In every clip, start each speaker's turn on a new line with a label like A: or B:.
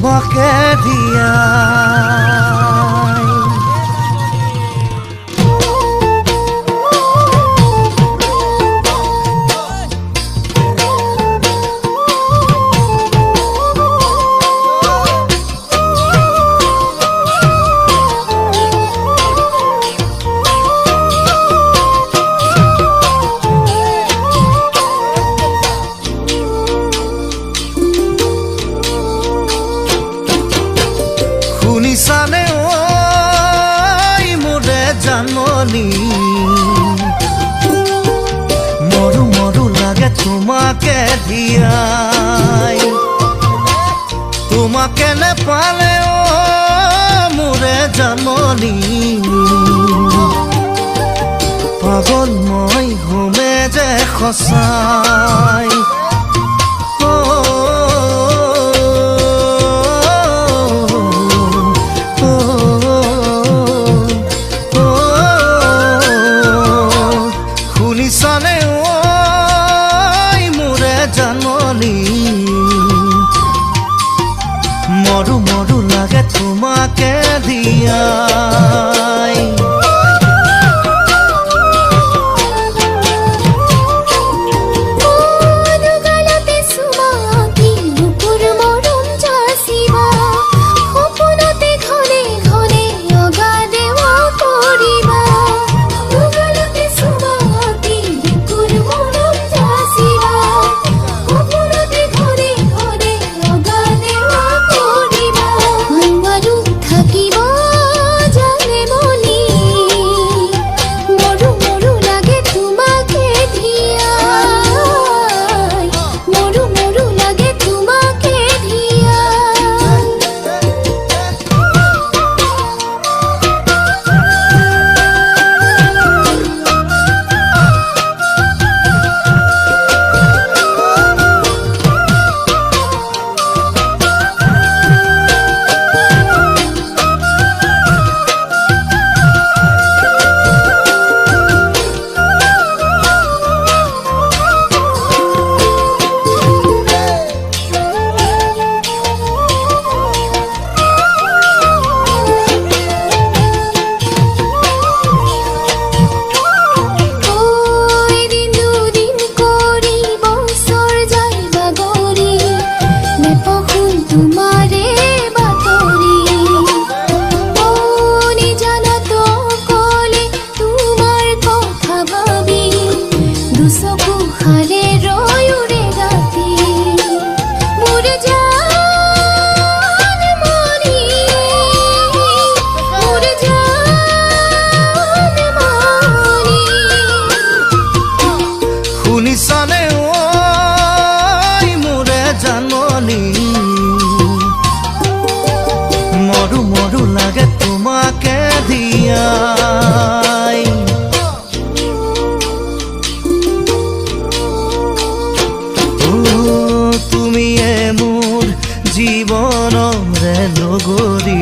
A: তোমাকে দিয়া শুনিছানে ঐ মোৰে জাননী মৰু মৰু লাগে তোমাকে দিয়াই তোমাকে নেপালে মোৰে জাননী পাগল মই হোমে যে সঁচাই শুনিছানে ঐ মোৰে জাননী মৰু মৰু লাগে তোমাকে দিয়াই শুনিছানে ঐ মোৰে জাননী মৰু মৰু লাগে তোমাকে দিয়াই তুমিয়ে মোৰ জীৱনৰে লগৰী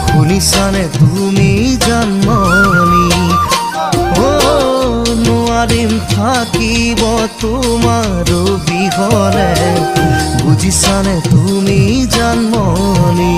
A: শুনিছানে তুমি জাননী নোৱাৰিম থাকিব তোমাৰ বিহনে বুজিছানে তুমি জানমনী